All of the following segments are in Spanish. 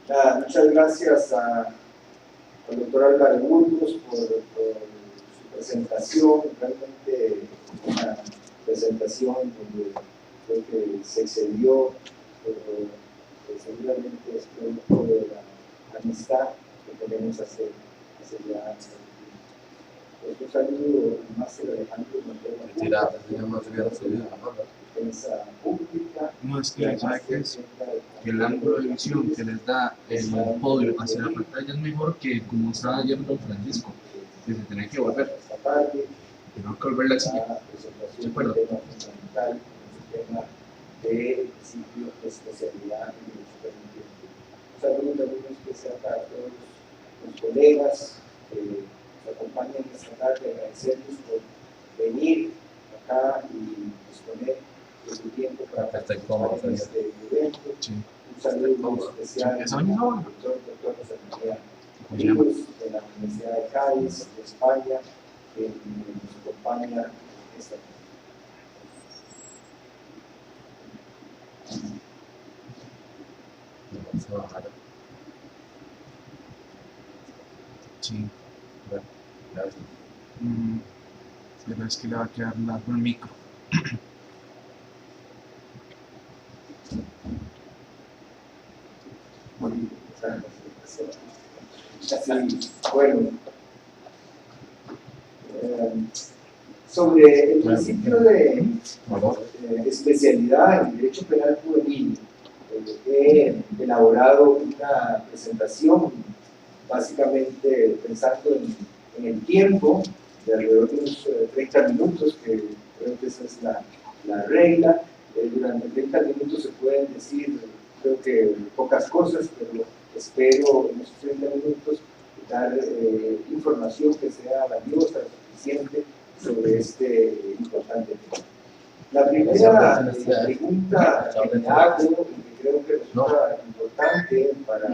Muchas gracias al doctor Álvaro Burgos por su presentación, realmente una presentación donde creo que se excedió, pero seguramente es producto de la amistad que tenemos hace ya años. Un saludo al máster Alejandro Montero, defensa pública. No, es que sabe que es que el ángulo de visión que les da el podio hacia la pantalla es mejor que como estaba ayer don Francisco, que se tenía que volver. Tengo que volver la silla. ¿Se acuerdan? Fundamental, el tema de principio de especialidad en el superintendente. Un saludo también especial para todos los colegas que nos acompañan esta tarde, agradecerles por venir acá y disponer de su tiempo para participar en este evento. Sí. Un saludo especial al doctor José María Ríos de la Universidad de Cádiz, de España, que nos acompaña esta tarde. Sí, bueno, gracias. Pero es que le va a quedar largo el micro. Bueno, sobre el principio de especialidad en Derecho Penal Juvenil, he elaborado una presentación básicamente pensando en el tiempo de alrededor de unos 30 minutos, que creo que esa es la regla. Durante 30 minutos se pueden decir, creo que pocas cosas, pero espero en esos 30 minutos dar información que sea valiosa, suficiente sobre este importante tema. La primera pregunta que me hago, y que creo que resulta importante para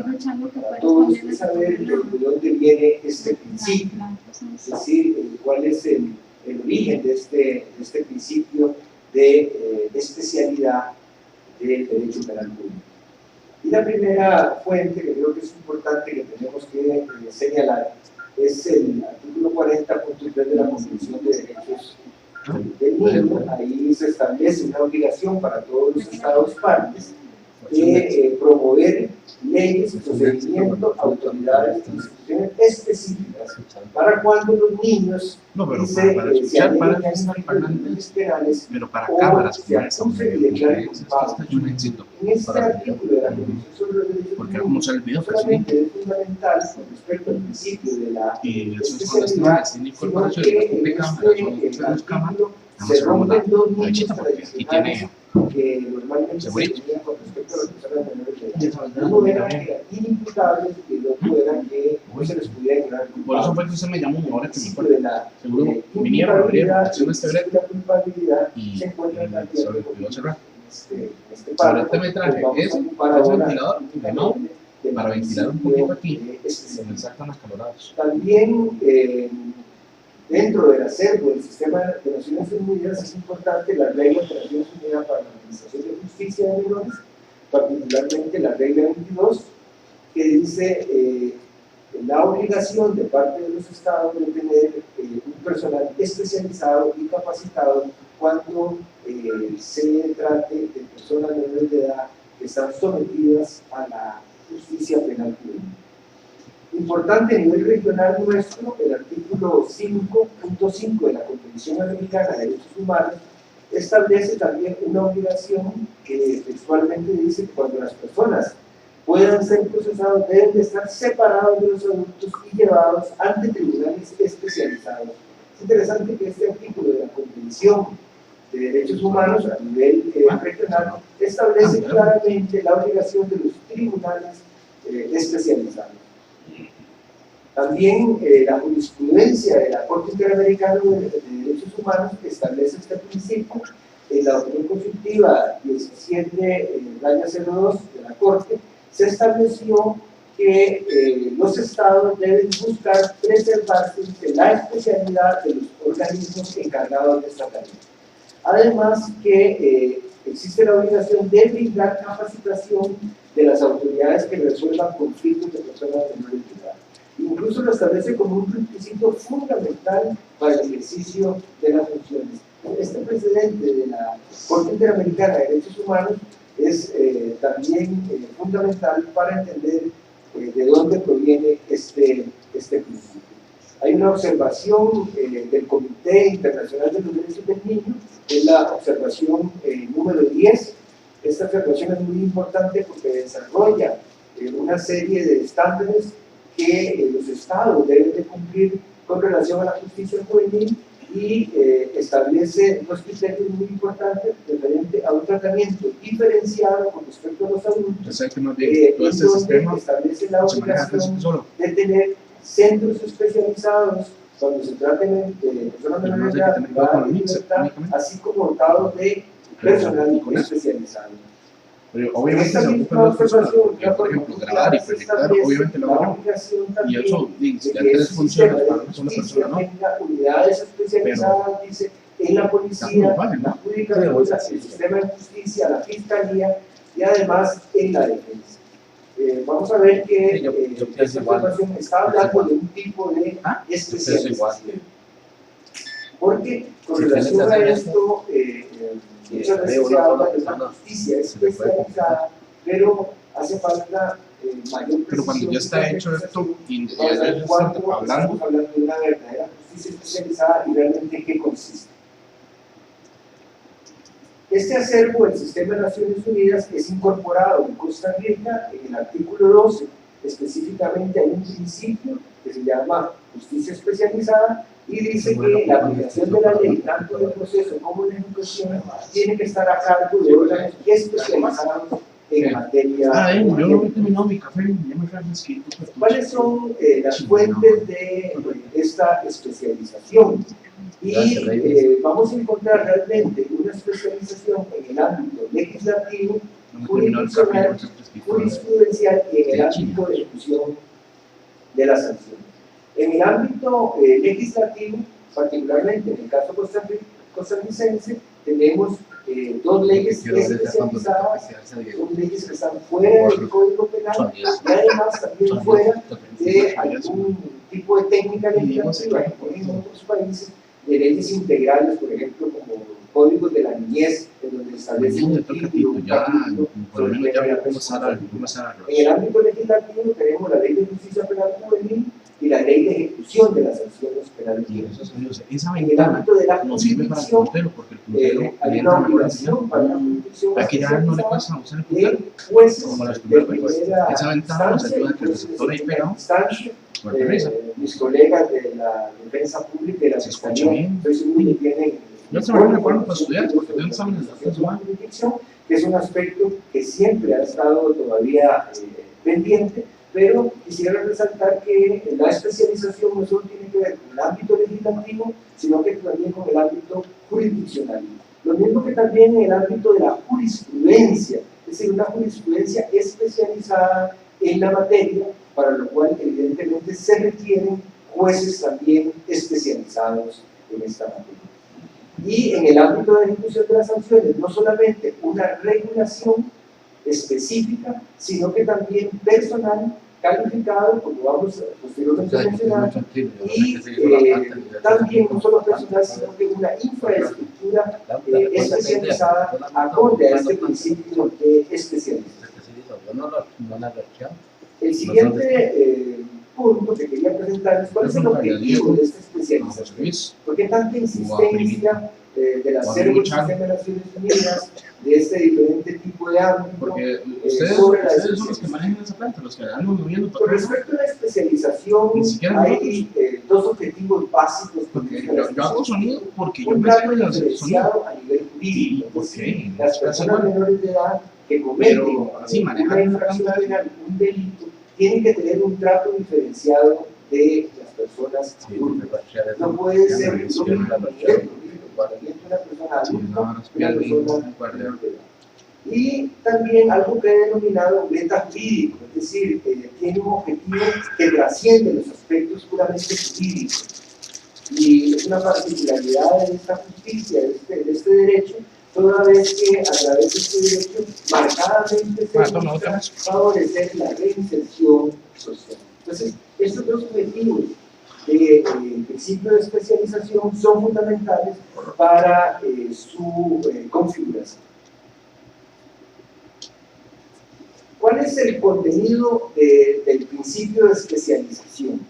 todos, es saber de dónde viene este principio, es decir, cuál es el origen de este principio de especialidad del derecho penal público. Y la primera fuente que creo que es importante que tenemos que señalar es el artículo 40.3 de la Convención de Derechos del Niño. Ahí se establece una obligación para todos los estados partes de promover leyes, procedimientos, autoridades e instituciones específicas para cuando los niños para escuchar, para penales, pero para cámaras como esta, un éxito. En este artículo de la Convención sobre los Derechos porque como se olvidó solamente es fundamental con respecto al principio de la especialidad, sino que en este artículo se rompen dos niños tradicionales que normalmente se tenían con respecto a las personas menores de edad. Uno era que eran inimputables y el otro era que no se les pudiera ignorar culpables. Por eso fue que usted me llamó ahora que me acuerdo. Seguro vinieron a abrir la la culpabilidad se encuentra se lo olvidó cerrar. Sobre este metraje es ventilador de no para ventilar un poquito aquí se me sacan las caloradas. También dentro del acervo del sistema de Naciones Unidas es importante la regla de Naciones Unidas para la Administración de Justicia de Menores, particularmente la regla 22, que dice la obligación de parte de los estados de tener un personal especializado y capacitado cuando se trate de personas menores de edad que están sometidas a la justicia penal juvenil. Importante a nivel regional nuestro, el artículo 5.5 de la Convención Americana de Derechos Humanos establece también una obligación que textualmente dice que cuando las personas puedan ser procesados deben de estar separados de los adultos y llevados ante tribunales especializados. Es interesante que este artículo de la Convención de Derechos Humanos a nivel regional establece claramente la obligación de los tribunales especializados. También la jurisprudencia de la Corte Interamericana de Derechos Humanos establece este principio. En la opinión consultiva 17/02 de la Corte se estableció que los estados deben buscar preservarse de la especialidad de los organismos encargados de esta tarea. Además que existe la obligación de brindar capacitación de las autoridades que resuelvan conflictos de personas menores de edad. Incluso lo establece como un requisito fundamental para el ejercicio de las funciones. Este precedente de la Corte Interamericana de Derechos Humanos es también fundamental para entender de dónde proviene este principio. Hay una observación del Comité Internacional de los Derechos del Niño, que es la observación número 10. Esta observación es muy importante porque desarrolla una serie de estándares que los estados deben de cumplir con relación a la justicia juvenil y establece dos criterios muy importantes referente a un tratamiento diferenciado con respecto a los adultos, donde establece la obligación de tener centros especializados cuando se traten de personas menores de edad, así como dotados de personal especializado. Pero obviamente se ocupan las personas, porque, por ejemplo, grabar y proyectar, obviamente lo hago. Y eso, si ya tres funciones para una sola persona, ¿no? Unidades especializadas, dice, en la policía, la judicatura, el sistema de justicia, la fiscalía y además en la defensa. Vamos a ver que esta información está hablando de un tipo de especialización. Porque con relación a esto, muchas veces se habla de una justicia especializada, pero hace falta mayor precisión. Pero cuando ya está hecho esto, y ya estamos hablando de una verdadera justicia especializada y realmente qué consiste. Este acervo del Sistema de Naciones Unidas es incorporado en Costa Rica en el artículo 12. Específicamente hay un principio que se llama justicia especializada y dice que la aplicación de la ley, tanto en el proceso como en la ejecución, tiene que estar a cargo de órganos especializados en materia. Yo no he terminado mi café, ya me traje escrito. ¿Cuáles son las fuentes de esta especialización? Y vamos a encontrar realmente una especialización en el ámbito legislativo, jurisdiccional, jurisprudencial y en el ámbito de ejecución de las sanciones. En el ámbito legislativo, particularmente en el caso costarricense, tenemos dos leyes especializadas, son leyes que están fuera del Código Penal y además también fuera de algún tipo de técnica legislativa que en otros países, de leyes integrales, por ejemplo, como códigos de la niñez, en donde establece un título, En el ámbito legislativo tenemos la Ley de Justicia Penal Juvenil y la Ley de Ejecución de las Sanciones Penales. En el ámbito de la jurisdicción, hay una obligación para la jurisdicción de jueces de primera instancia, mis colegas de la defensa pública y la fiscalía, estoy seguro que tienen que es un aspecto que siempre ha estado todavía pendiente, pero quisiera resaltar que la especialización no solo tiene que ver con el ámbito legislativo, sino que también con el ámbito jurisdiccional. Lo mismo que también en el ámbito de la jurisprudencia, es decir, una jurisprudencia especializada en la materia, para lo cual evidentemente se requieren jueces también especializados en esta materia. Y en el ámbito de ejecución de las sanciones, no solamente una regulación específica, sino que también personal calificado, como vamos posteriormente a mencionar, y también no solo personal, sino que una infraestructura especializada acorde a este principio de especialización. El siguiente punto que quería presentar es cuál es el objetivo de esta especialización. ¿Por qué tanta insistencia del acervo del Sistema de Naciones Unidas, de este diferente tipo de ámbito? Porque ustedes son los que manejan esa planta, los que dan los gobiernos. Con respecto a la especialización, hay dos objetivos básicos. Yo hago sonido porque yo me sé hacer sonido a nivel jurídico. Porque las personas menores de edad que cometen una infracción penal, un delito, tienen que tener un trato diferenciado de las personas adultas. No puede ser lo mismo una persona adulta y una persona menor de edad. Y también algo que he denominado meta jurídico, es decir, tiene un objetivo que trasciende los aspectos puramente jurídicos. Y es una particularidad de esta justicia, de este derecho, toda vez que a través de este derecho marcadamente se busca favorecer la reinserción social. Entonces, estos dos objetivos de principio de especialización son fundamentales para su configuración. ¿Cuál es el contenido del principio de especialización?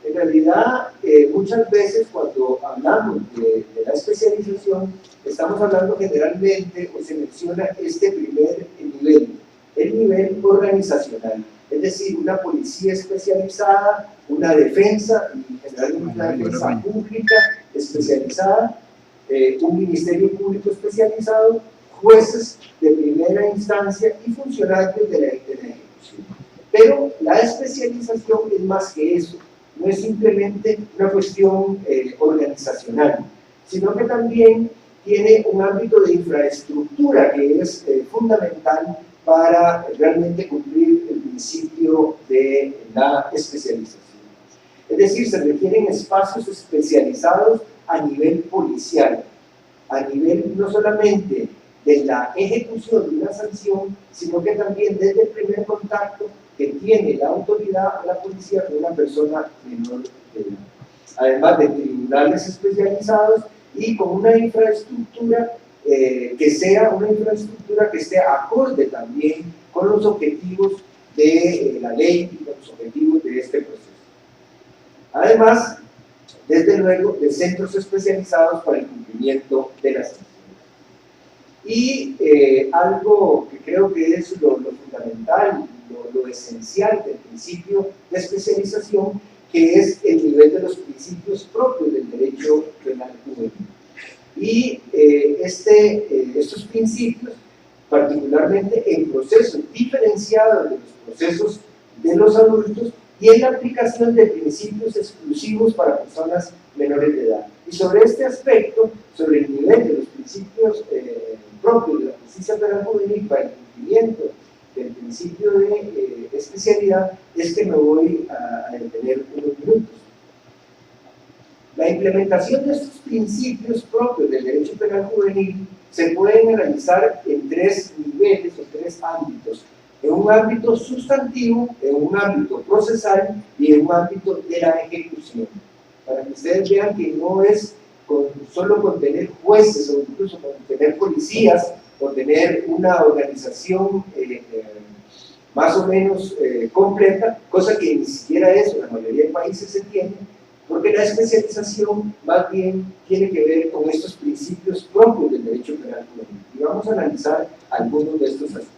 En realidad, muchas veces cuando hablamos de la especialización, estamos hablando generalmente, o se menciona este primer nivel, el nivel organizacional. Es decir, una policía especializada, una defensa, y generalmente una defensa pública especializada, un ministerio público especializado, jueces de primera instancia y funcionarios de la ejecución. Pero la especialización es más que eso, no es simplemente una cuestión organizacional, sino que también tiene un ámbito de infraestructura que es fundamental para realmente cumplir el principio de la especialización. Es decir, se requieren espacios especializados a nivel policial, a nivel no solamente de la ejecución de una sanción, sino que también desde el primer contacto que tiene la autoridad o la policía con una persona menor de edad. Además de tribunales especializados y con una infraestructura que sea una infraestructura que esté acorde también con los objetivos de la ley y con los objetivos de este proceso. Además, desde luego, de centros especializados para el cumplimiento de las sanciones. Y algo que creo que es lo fundamental, lo esencial del principio de especialización, que es el nivel de los principios propios del derecho penal juvenil. Y estos principios, particularmente en procesos diferenciados de los procesos de los adultos y en la aplicación de principios exclusivos para personas menores de edad. Y sobre este aspecto, sobre el nivel de los principios propios de la justicia penal juvenil para el cumplimiento del principio de especialidad, es que me voy a detener unos minutos. La implementación de estos principios propios del derecho penal juvenil se pueden analizar en tres niveles o tres ámbitos: en un ámbito sustantivo, en un ámbito procesal y en un ámbito de la ejecución, para que ustedes vean que no es solo con tener jueces o incluso con tener policías o tener una organización más o menos completa, cosa que ni siquiera eso en la mayoría de países se tiene, porque la especialización más bien tiene que ver con estos principios propios del derecho penal juvenil. Y vamos a analizar algunos de estos aspectos.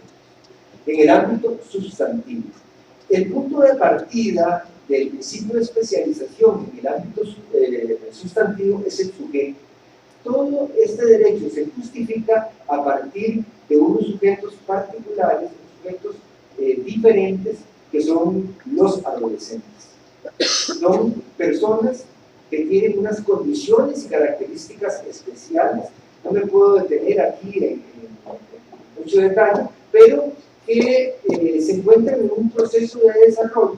En el ámbito sustantivo, el punto de partida del principio de especialización en el ámbito sustantivo es el sujeto. Todo este derecho se justifica a partir de unos sujetos particulares, sujetos diferentes, que son los adolescentes. Son personas que tienen unas condiciones y características especiales. No me puedo detener aquí en mucho detalle, pero que se encuentran en un proceso de desarrollo.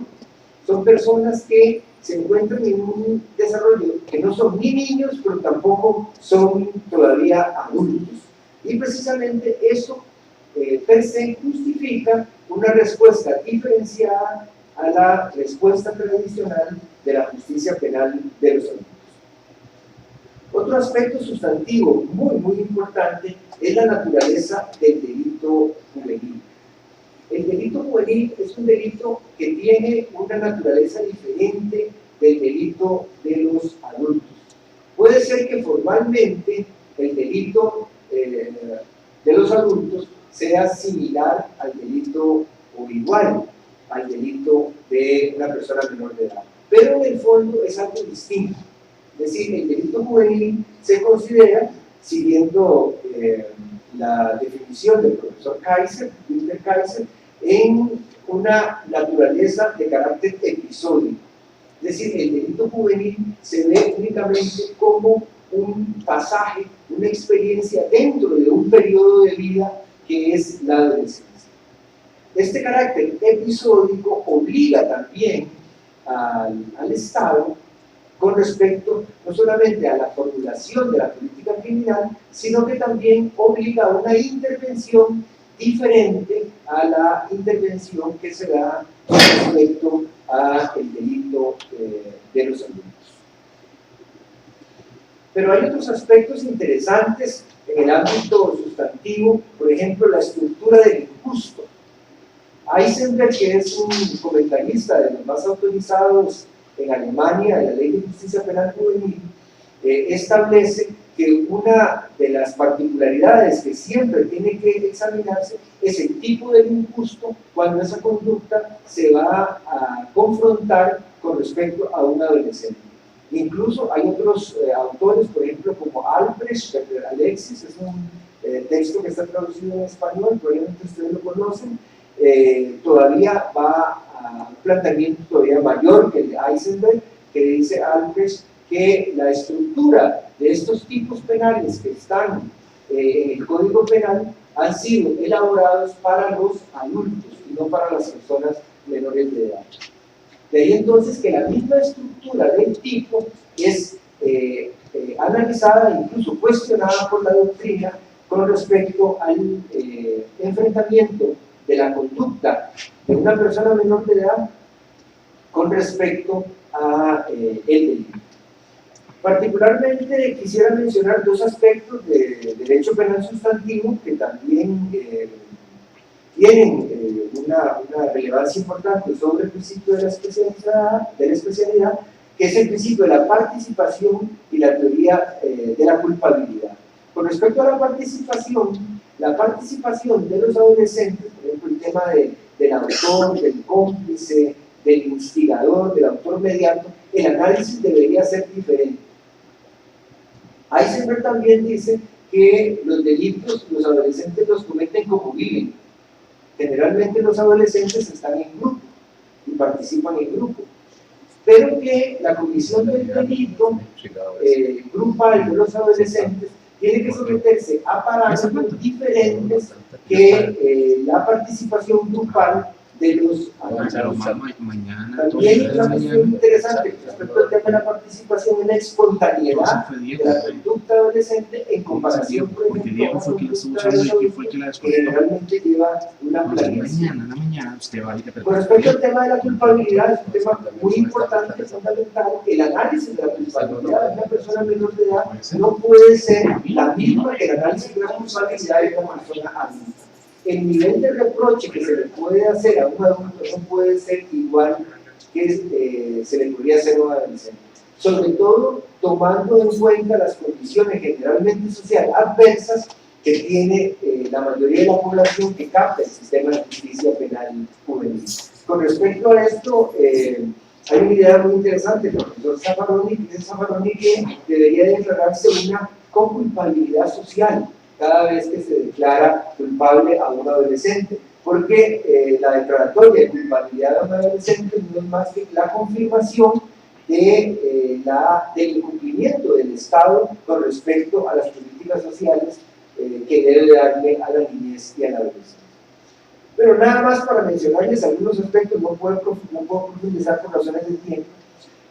Son personas que se encuentran en un desarrollo que no son ni niños, pero tampoco son todavía adultos. Y precisamente eso per se justifica una respuesta diferenciada a la respuesta tradicional de la justicia penal de los adultos. Otro aspecto sustantivo muy importante es la naturaleza del delito juvenil. El delito juvenil es un delito que tiene una naturaleza diferente del delito de los adultos. Puede ser que formalmente el delito de los adultos sea similar al delito o igual al delito de una persona menor de edad, pero en el fondo es algo distinto. Es decir, el delito juvenil se considera, siguiendo la definición del profesor Kaiser, Günter Kaiser, en una naturaleza de carácter episódico. Es decir, el delito juvenil se ve únicamente como un pasaje, una experiencia dentro de un periodo de vida que es la adolescencia. Este carácter episódico obliga también al Estado con respecto no solamente a la formulación de la política criminal, sino que también obliga a una intervención diferente a la intervención que se da con respecto al delito de los adultos. Pero hay otros aspectos interesantes en el ámbito sustantivo, por ejemplo, la estructura del injusto. Eisenberg, que es un comentarista de los más autorizados en Alemania de la Ley de Justicia Penal Juvenil, establece que una de las particularidades que siempre tiene que examinarse es el tipo de injusto cuando esa conducta se va a confrontar con respecto a un adolescente. Incluso hay otros autores, por ejemplo, como Albrecht, Alexis, es un texto que está traducido en español, probablemente ustedes lo conocen, todavía va a un planteamiento todavía mayor que el de Eisenberg, que dice Albrecht que la estructura de estos tipos penales que están en el Código Penal han sido elaborados para los adultos y no para las personas menores de edad. De ahí entonces que la misma estructura del tipo es analizada e incluso cuestionada por la doctrina con respecto al enfrentamiento de la conducta de una persona menor de edad con respecto a el delito. Particularmente quisiera mencionar dos aspectos de derecho penal sustantivo que también tienen una relevancia importante sobre el principio de la especialidad, que es el principio de la participación y la teoría de la culpabilidad. Con respecto a la participación de los adolescentes, por ejemplo, el tema del autor, del cómplice, del instigador, del autor mediato, el análisis debería ser diferente. Eisenberg también dice que los delitos los adolescentes los cometen como viven. Generalmente los adolescentes están en grupo y participan en grupo, pero que la comisión del delito grupal de los adolescentes tiene que someterse a parámetros diferentes que la participación grupal de los adultos. También una cuestión interesante respecto al tema de la participación en la espontaneidad de la conducta adolescente en comparación, por ejemplo, con la conducta de los que generalmente lleva una planeación. Con respecto al tema de la culpabilidad, es un tema muy importante, fundamental. El análisis de la culpabilidad de una persona menor de edad no puede ser la misma que el análisis de la culpabilidad de una persona adulta. El nivel de reproche que se le puede hacer a un adulto no puede ser igual que se le podría hacer a un adolescente. Sobre todo tomando en cuenta las condiciones generalmente sociales adversas que tiene la mayoría de la población que capta el sistema de justicia penal juvenil. Con respecto a esto, hay una idea muy interesante del profesor Zaffaroni, que debería declararse una conculpabilidad social cada vez que se declara culpable a un adolescente, porque la declaratoria de culpabilidad a un adolescente no es más que la confirmación del incumplimiento del Estado con respecto a las políticas sociales que debe darle a la niñez y a la adolescencia. Pero nada más para mencionarles algunos aspectos, no puedo profundizar por razones de tiempo,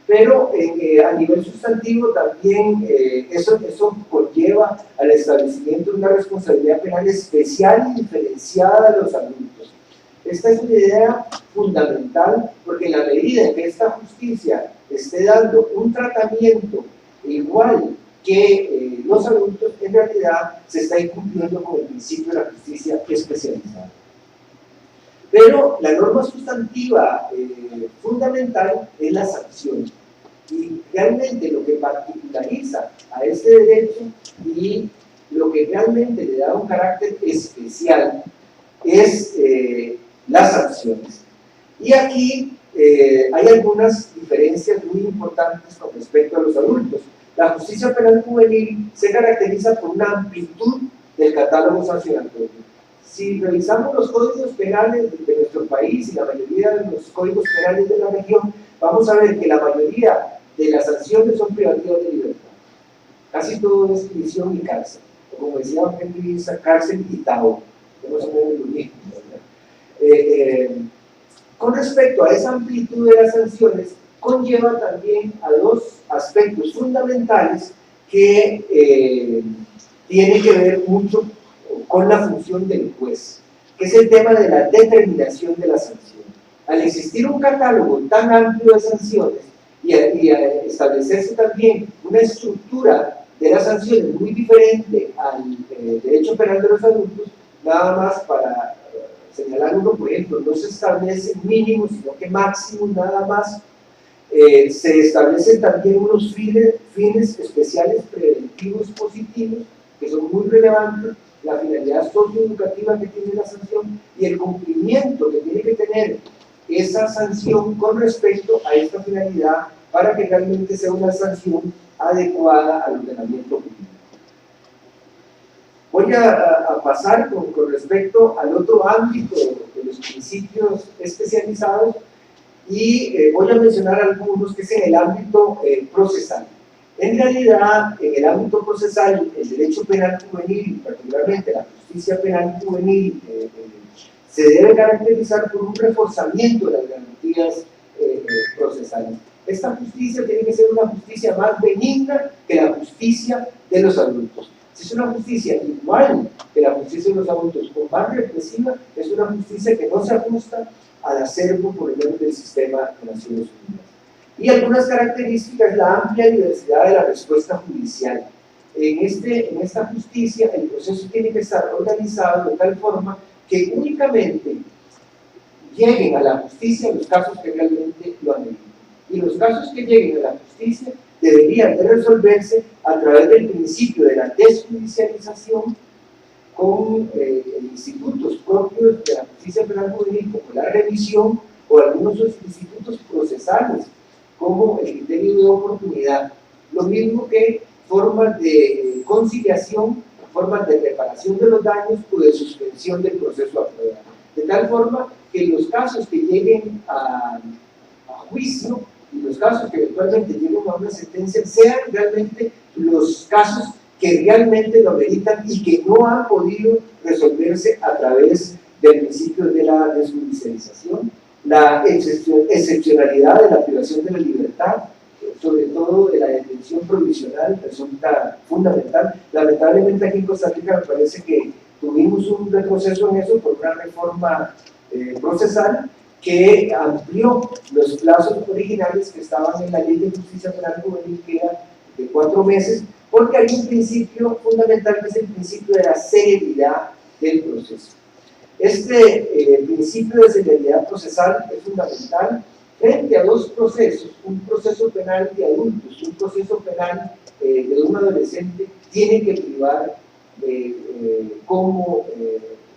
pero a nivel sustantivo también eso conlleva al establecimiento de una responsabilidad penal especial y diferenciada de los adultos. Esta es una idea fundamental porque en la medida en que esta justicia esté dando un tratamiento igual que los adultos, en realidad se está incumpliendo con el principio de la justicia especializada. Pero la norma sustantiva fundamental es la sanción. Y realmente lo que particulariza a este derecho y lo que realmente le da un carácter especial es las sanciones. Y aquí hay algunas diferencias muy importantes con respecto a los adultos. La justicia penal juvenil se caracteriza por una amplitud del catálogo sancionatorio. Si revisamos los códigos penales de nuestro país y la mayoría de los códigos penales de la región, vamos a ver que la mayoría de las sanciones son privativas de libertad. Casi todo es prisión y cárcel. O como decía Henry Lisa, cárcel y tao. No se mueve lo mismo, ¿verdad? Con respecto a esa amplitud de las sanciones, conlleva también a dos aspectos fundamentales que tienen que ver mucho con la función del juez, que es el tema de la determinación de la sanción. Al existir un catálogo tan amplio de sanciones y establecerse también una estructura de las sanciones muy diferente al derecho penal de los adultos, nada más para señalar uno, por ejemplo, no se establece mínimo, sino que máximo, nada más. Se establecen también unos fines especiales preventivos positivos que son muy relevantes, la finalidad socioeducativa que tiene la sanción y el cumplimiento que tiene que tener esa sanción con respecto a esta finalidad para que realmente sea una sanción adecuada al ordenamiento jurídico. Voy a pasar con respecto al otro ámbito de los principios especializados y voy a mencionar algunos que es en el ámbito procesal. En realidad, en el ámbito procesal, el derecho penal juvenil, particularmente la justicia penal juvenil, se debe caracterizar por un reforzamiento de las garantías procesales. Esta justicia tiene que ser una justicia más benigna que la justicia de los adultos. Si es una justicia igual que la justicia de los adultos o más represiva, es una justicia que no se ajusta al acervo, por ejemplo, del sistema de Naciones Unidas. Y algunas características, la amplia diversidad de la respuesta judicial. En esta justicia, el proceso tiene que estar organizado de tal forma que únicamente lleguen a la justicia los casos que realmente lo ameritan. Y los casos que lleguen a la justicia deberían de resolverse a través del principio de la desjudicialización con institutos propios de la justicia penal juvenil, como la revisión, o algunos institutos procesales, como el criterio de oportunidad. Lo mismo que formas de conciliación, formas de reparación de los daños o de suspensión del proceso a prueba. De tal forma que los casos que lleguen a juicio y los casos que eventualmente lleguen a una sentencia sean realmente los casos que realmente lo ameritan y que no han podido resolverse a través del principio de la desjudicialización, la excepcionalidad de la privación de la libertad, sobre todo de la detención provisional, resulta fundamental. Lamentablemente aquí en Costa Rica me parece que tuvimos un retroceso en eso por una reforma procesal que amplió los plazos originales que estaban en la Ley de Justicia Penal Juvenil, que era de 4 meses, porque hay un principio fundamental que es el principio de la celeridad del proceso. Este principio de celeridad procesal es fundamental frente a dos procesos, un proceso penal de adultos y un proceso penal de un adolescente. Tiene que privar como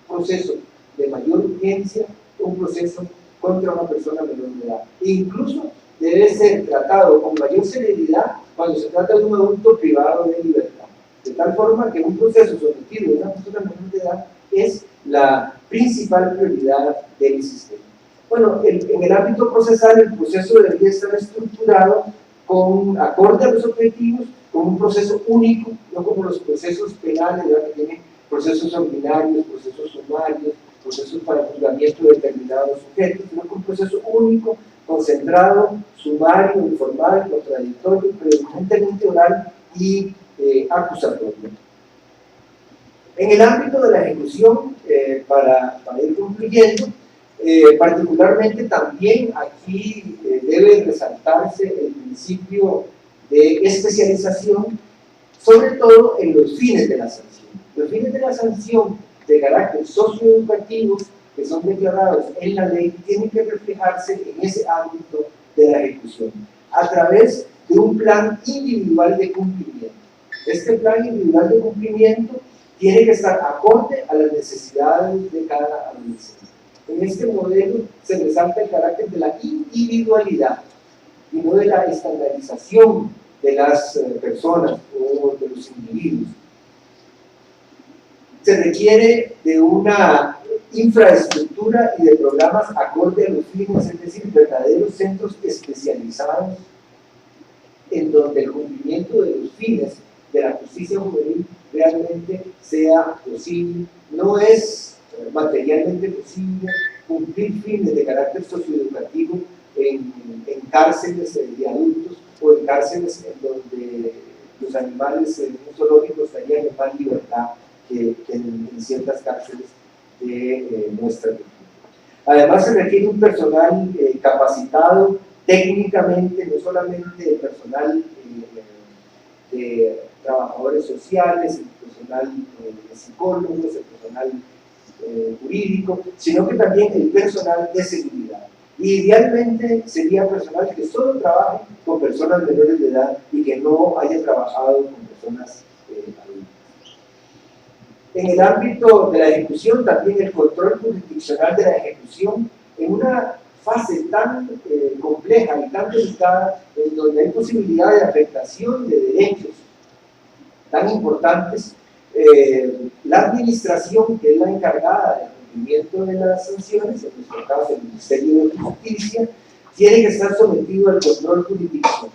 proceso de mayor urgencia un proceso contra una persona menor de edad. E incluso debe ser tratado con mayor celeridad cuando se trata de un adulto privado de libertad, de tal forma que un proceso sometido de una persona menor de edad es la principal prioridad del sistema. Bueno, en el ámbito procesal el proceso debería estar estructurado acorde a los objetivos, con un proceso único, no como los procesos penales, ¿verdad?, que tienen procesos ordinarios, procesos sumarios, procesos para juzgamiento de determinados sujetos, sino con un proceso único, concentrado, sumario, informal, contradictorio, predominantemente oral y acusatorio. En el ámbito de la ejecución, para ir concluyendo, particularmente también aquí debe resaltarse el principio de especialización, sobre todo en los fines de la sanción. Los fines de la sanción de carácter socioeducativo que son declarados en la ley tienen que reflejarse en ese ámbito de la ejecución a través de un plan individual de cumplimiento. Este plan individual de cumplimiento tiene que estar acorde a las necesidades de cada adolescente. En este modelo se resalta el carácter de la individualidad y no de la estandarización de las personas o de los individuos. Se requiere de una infraestructura y de programas acorde a los fines, es decir, verdaderos centros especializados en donde el cumplimiento de los fines de la justicia juvenil realmente sea posible. No es materialmente posible cumplir fines de carácter socioeducativo en cárceles de adultos o en cárceles en donde los animales en un zoológico estarían en más libertad que en ciertas cárceles de nuestra cultura. Además, se requiere un personal capacitado técnicamente, no solamente el personal de trabajadores sociales, el personal de psicólogos, el personal jurídico, sino que también el personal de seguridad. Y idealmente sería personal que solo trabaje con personas menores de edad y que no haya trabajado con personas adultas. En el ámbito de la ejecución, también el control jurisdiccional de la ejecución, en una fase tan compleja y tan delicada, en donde hay posibilidad de afectación de derechos tan importantes, la administración, que es la encargada del cumplimiento de las sanciones, en nuestro caso el Ministerio de Justicia, tiene que estar sometido al control jurisdiccional.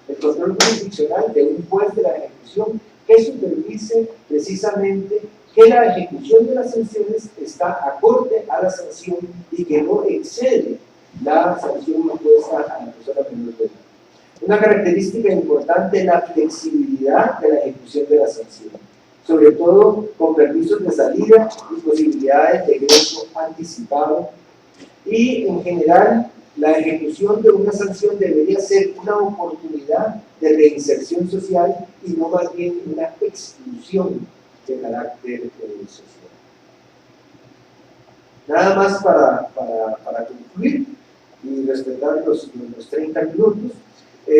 El control jurisdiccional de un juez de la ejecución que supervise precisamente que la ejecución de las sanciones está acorde a la sanción y que no excede la sanción impuesta a la persona menor de edad. Una característica importante es la flexibilidad de la ejecución de la sanción, sobre todo con permisos de salida y posibilidades de egreso anticipado. Y en general, la ejecución de una sanción debería ser una oportunidad de reinserción social y no más bien una exclusión de carácter social. Nada más para concluir y respetar los 30 minutos,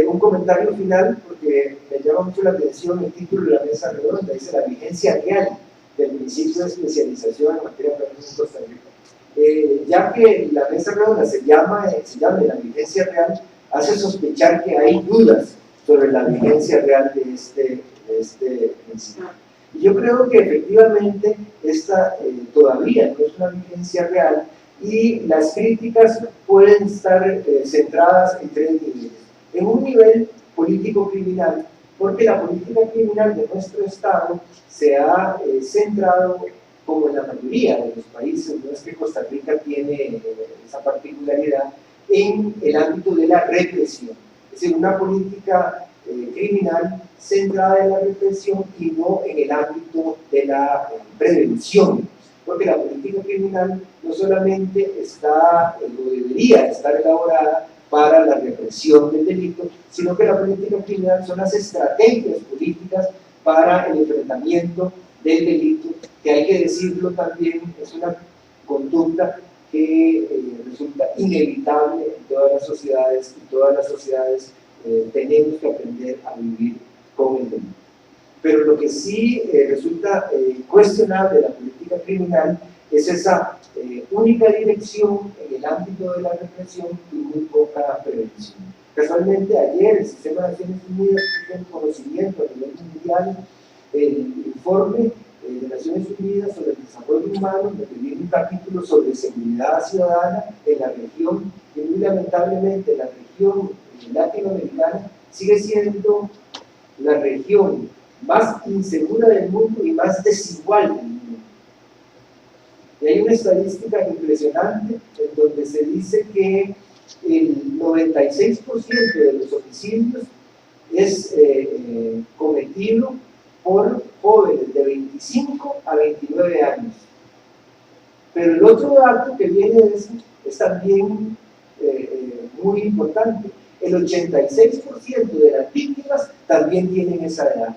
un comentario final, porque me llama mucho la atención el título de la mesa redonda, dice la vigencia real del principio de especialización en materia penal en Costa Rica. Ya que la mesa redonda se llama la vigencia real, hace sospechar que hay dudas sobre la vigencia real de este principio. Y yo creo que efectivamente esta todavía no es una vigencia real y las críticas pueden estar centradas en tres niveles. En un nivel político-criminal, porque la política criminal de nuestro Estado se ha centrado, como en la mayoría de los países, no es que Costa Rica tiene esa particularidad, en el ámbito de la represión. Es decir, una política criminal centrada en la represión y no en el ámbito de la prevención, porque la política criminal no solamente está, o debería estar elaborada para la represión del delito, sino que la política criminal son las estrategias políticas para el enfrentamiento del delito, que hay que decirlo también, es una conducta que resulta inevitable en todas las sociedades, y todas las sociedades tenemos que aprender a vivir con el delito. Pero lo que sí resulta cuestionable de la política criminal es esa única dirección en el ámbito de la represión y muy poca prevención. Casualmente ayer el Sistema de Naciones Unidas puso en conocimiento a nivel mundial el informe de Naciones Unidas sobre el desarrollo humano, donde viene un capítulo sobre seguridad ciudadana en la región, y muy lamentablemente la región latinoamericana sigue siendo la región más insegura del mundo y más desigual del mundo. Y hay una estadística impresionante en donde se dice que el 96% de los homicidios es cometido por jóvenes de 25 a 29 años. Pero el otro dato que viene de eso es también muy importante. El 86% de las víctimas también tienen esa edad.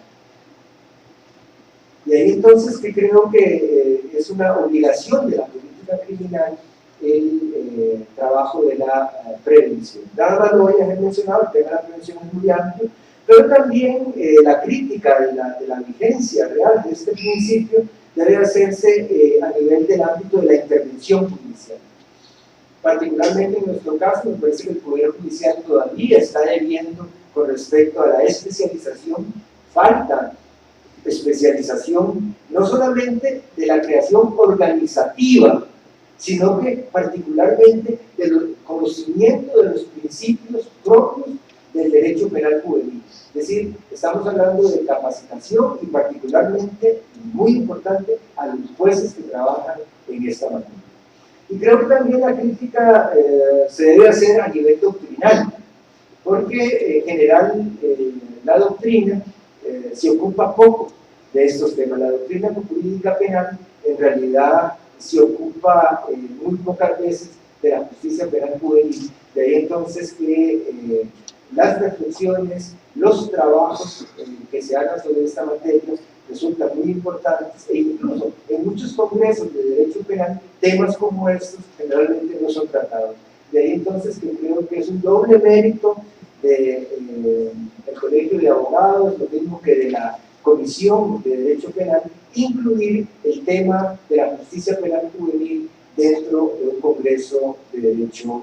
Y ahí entonces que creo que es una obligación de la política criminal el trabajo de la prevención. Nada más lo voy a dejar mencionado, el tema de la prevención es muy amplio, pero también la crítica de la vigencia real de este principio debe hacerse a nivel del ámbito de la intervención judicial. Particularmente en nuestro caso, me parece que el Poder Judicial todavía está debiendo con respecto a la especialización, falta especialización no solamente de la creación organizativa, sino que particularmente del conocimiento de los principios propios del derecho penal juvenil. Es decir, estamos hablando de capacitación y particularmente, muy importante, a los jueces que trabajan en esta materia. Y creo que también la crítica se debe hacer a nivel doctrinal. porque en general la doctrina se ocupa poco de estos temas. La doctrina jurídica penal en realidad se ocupa muy pocas veces de la justicia penal juvenil. De ahí entonces que las reflexiones, los trabajos que se hagan sobre esta materia resultan muy importantes, e incluso en muchos congresos de derecho penal temas como estos generalmente no son tratados. De ahí entonces que creo que es un doble mérito del Colegio de Abogados, lo mismo que de la Comisión de Derecho Penal, incluir el tema de la justicia penal juvenil dentro de un congreso de derecho penal.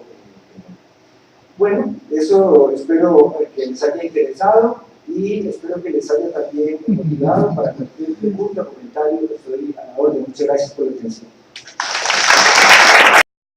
Bueno, eso espero que les haya interesado y espero que les haya también motivado. Para cualquier pregunta o comentario estoy a la orden. Muchas gracias por la atención.